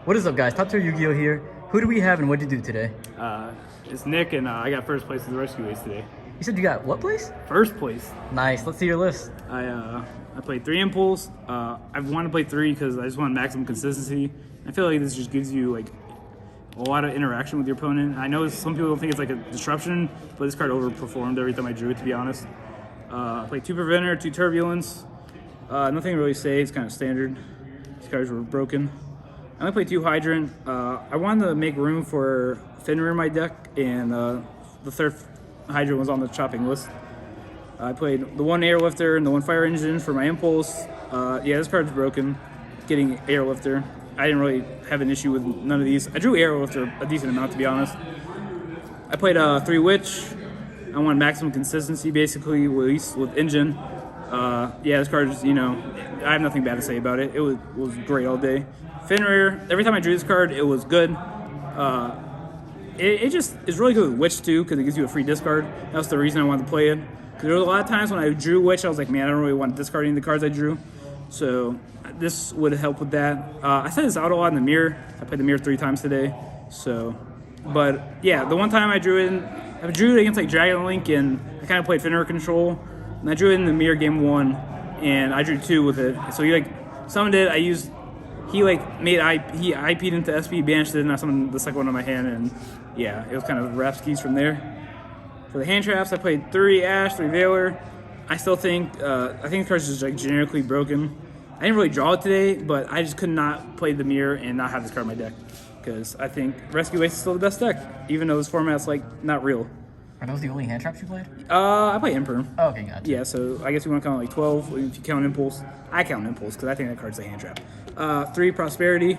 What is up, guys? TopTierYugioh here. Who do we have and what did you do today? It's Nick, and I got first place in the Rescue-Ace today. You said you got what place? First place. Nice. Let's see your list. I played 3 impulse. I want to play 3 because I just want maximum consistency. I feel like this just gives you like a lot of interaction with your opponent. I know some people think it's like a disruption, but this card overperformed every time I drew it, to be honest. I played 2 Preventer, 2 Turbulence. Nothing to really say. It's kind of standard. These cards were broken. I only played 2 Hydrant. I wanted to make room for Fenrir in my deck, and the 3rd Hydrant was on the chopping list. I played the 1 Airlifter and the 1 Fire Engine for my Impulse. Yeah, this card's broken. Getting Airlifter. I didn't really have an issue with none of these. I drew Airlifter a decent amount, to be honest. I played 3 Witch. I wanted maximum consistency, basically, with Engine. Yeah, this card is, I have nothing bad to say about it. It was great all day. Fenrir, every time I drew this card, it was good. It just is really good with Witch too, because it gives you a free discard. That's the reason I wanted to play it. Because there were a lot of times when I drew Witch, I was like, man, I don't really want to discard any of the cards I drew. So this would help with that. I set this out a lot in the mirror. I played the mirror 3 times today. But yeah, the one time I drew it against like Dragon Link, and I kind of played Fenrir Control. And I drew it in the mirror game 1, and I drew 2 with it. So he like summoned it. He IP'd into SP, banished it, and I summoned the second one on my hand, and yeah, it was kind of Rapskis from there. For the hand traps, I played 3 Ash, 3 Veiler. I still think, I think the card's just like generically broken. I didn't really draw it today, but I just could not play the mirror and not have this card in my deck. Because I think Rescue-Ace is still the best deck, even though this format's like not real. Are those the only hand traps you played? I play Imperm. Oh, okay, gotcha. Yeah, so I guess you want to count like 12 if you count Impulse. I count Impulse because I think that card's a hand trap. 3 Prosperity.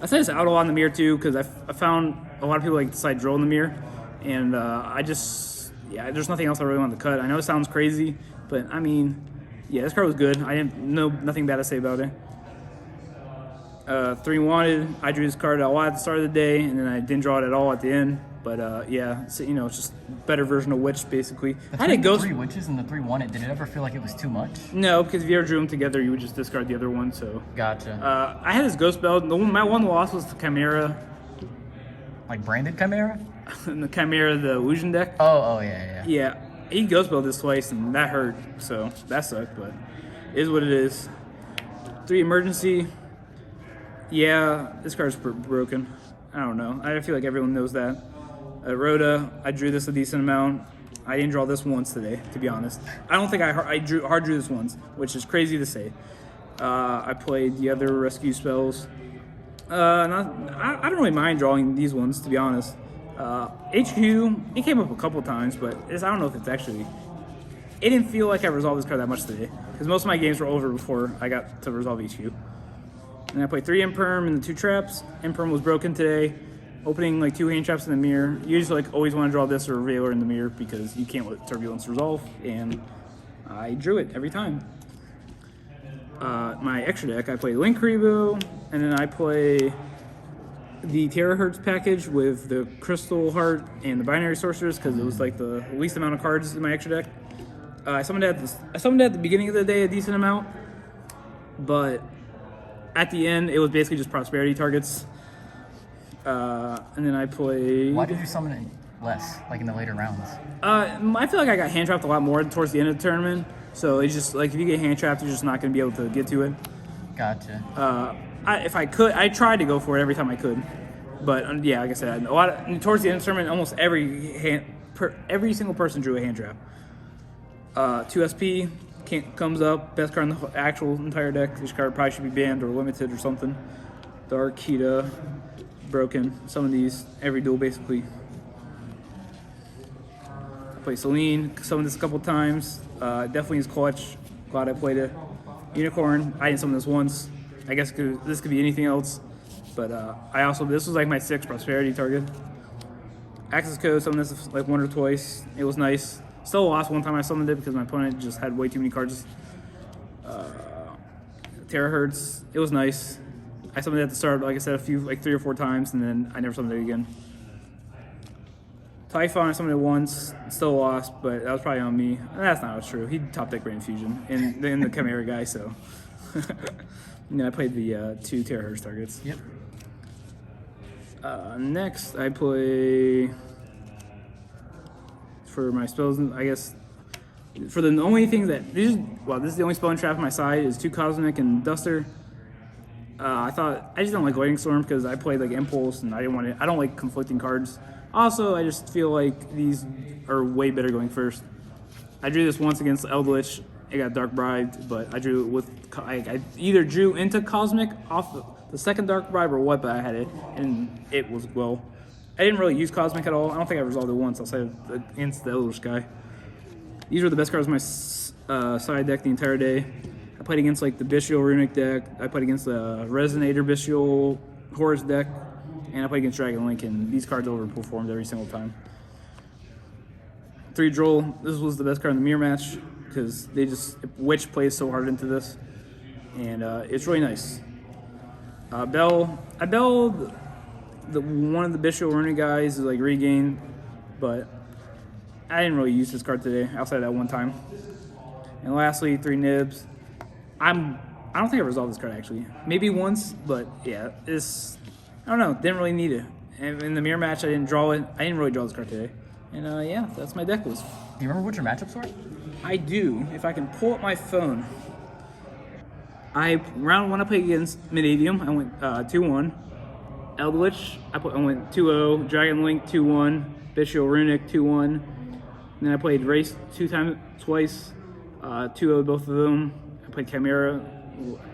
I set this out a lot in the mirror too because I found a lot of people like decide drill in the mirror, and there's nothing else I really want to cut. I know it sounds crazy, but I mean, yeah, this card was good. I didn't know nothing bad to say about it. 3 Wanted. I drew this card a lot at the start of the day, and then I didn't draw it at all at the end. But yeah, so, it's just a better version of Witch, basically. I had the 3 Witches and the 3 Wanted. Did it ever feel like it was too much? No, because if you ever drew them together, you would just discard the other one. So gotcha. I had this Ghost Bell. My one loss was the Chimera. Like branded Chimera? And the Chimera, the illusion deck. Oh yeah. Yeah, he Ghost Belled this twice, and that hurt. So that sucked, but it is what it is. 3 Emergency. Yeah, this card's broken. I don't know. I feel like everyone knows that. Rhoda, I drew this a decent amount. I didn't draw this once today, to be honest. I don't think I hard drew this once, which is crazy to say. I played the other rescue spells. I don't really mind drawing these ones, to be honest. HQ, it came up a couple times, but I don't know if it's actually... It didn't feel like I resolved this card that much today, because most of my games were over before I got to resolve HQ. And I played 3 Imperm and the 2 traps. Imperm was broken today. Opening like 2 hand traps in the mirror. You usually like always want to draw this or a Veiler in the mirror because you can't let Turbulence resolve, and I drew it every time. My extra deck, I play Link Rebo, and then I play the Terahertz package with the Crystal Heart and the Binary Sorceress because it was like the least amount of cards in my extra deck. I summoned at the beginning of the day a decent amount, but at the end it was basically just prosperity targets. And then I played... Why did you summon it less, like in the later rounds? I feel like I got hand trapped a lot more towards the end of the tournament. So it's just like if you get hand trapped, you're just not going to be able to get to it. Gotcha. If I could, I tried to go for it every time I could. But yeah, like I said, towards the end of the tournament, almost every single person drew a hand trap. 2 SP comes up, best card in the actual entire deck. This card probably should be banned or limited or something. Dark Kita. Broken. Some of these, every duel basically. I played Celine, summoned this a couple times. Definitely is clutch. Glad I played it. Unicorn, I didn't summon this once. I guess this could be anything else. But this was like my 6th prosperity target. Access Code, summoned this like 1 or twice. It was nice. Still lost one time I summoned it because my opponent just had way too many cards. Terahertz, it was nice. I summoned it at the start, like I said, 3 or 4 times, and then I never summoned it again. Typhon, I summoned it once, still lost, but that was probably on me. That's not true. He top deck Brain Fusion in the Chimera guy, so. And then I played the 2 terahertz targets. Yep. Next, I play for my spells. I guess for the only thing that this is the only spell and trap on my side is 2 Cosmic and Duster. I just don't like Lightning Storm because I played like Impulse and I don't like conflicting cards. Also, I just feel like these are way better going first. I drew this once against Eldritch. It got Dark Bribed, but I drew it with I either drew into Cosmic off the second Dark Bribe or what, but I had it and it was well. I didn't really use Cosmic at all. I don't think I resolved it once outside of against the Eldritch guy. These were the best cards of my side deck the entire day. I played against like the Bestial Runic deck. I played against the Resonator Bestial Horus deck, and I played against Dragon Link, and these cards overperformed every single time. 3 Droll. This was the best card in the mirror match because Witch plays so hard into this, and it's really nice. I belled one of the Bestial Runic guys is like regain, but I didn't really use this card today outside of that one time. And lastly, 3 Nibs. I don't think I resolved this card actually. Maybe once, but yeah, I don't know. Didn't really need it. And in the mirror match, I didn't draw it. I didn't really draw this card today. And yeah, that's my deck list. Do you remember what your matchups were? I do. If I can pull up my phone. Round 1, I played against Mid-Adium. I went 2-1. Eldritch, I went 2-0. Dragon Link 2-1. Bestial Runic 2-1. And then I played Race twice. 2-0 both of them. I played Chimera.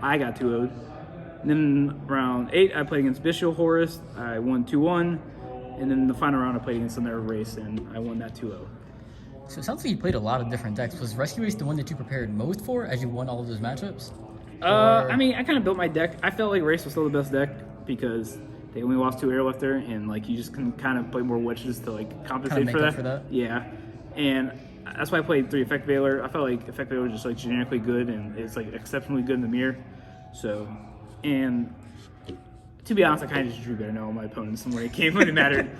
I got 2-0'd. And then round 8, I played against Bestial Horus. I won 2-1. And then the final round, I played against another Race, and I won that 2-0. So it sounds like you played a lot of different decks. Was Rescue-Ace the one that you prepared most for as you won all of those matchups? I mean, I kind of built my deck. I felt like Race was still the best deck because they only lost 2 Airlifter, and like you just can kind of play more Witches to like compensate for that. Yeah, and that's why I played 3 Effect Veiler. I felt like Effect Veiler was just like generically good, and it's like exceptionally good in the mirror. So, and to be honest, I kind of just drew better now on my opponents and where it came when it mattered.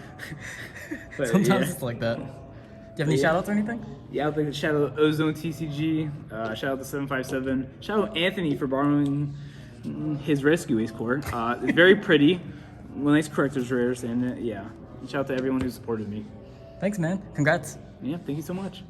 But, Sometimes it's like that. Do you have any shout-outs or anything? Yeah, I'd like to shout out Ozone TCG, shout out to 757, shout out Anthony for borrowing his Rescue-Ace core. It's very pretty, nice corrector's rares, and yeah, shout out to everyone who supported me. Thanks, man. Congrats. Yeah, thank you so much.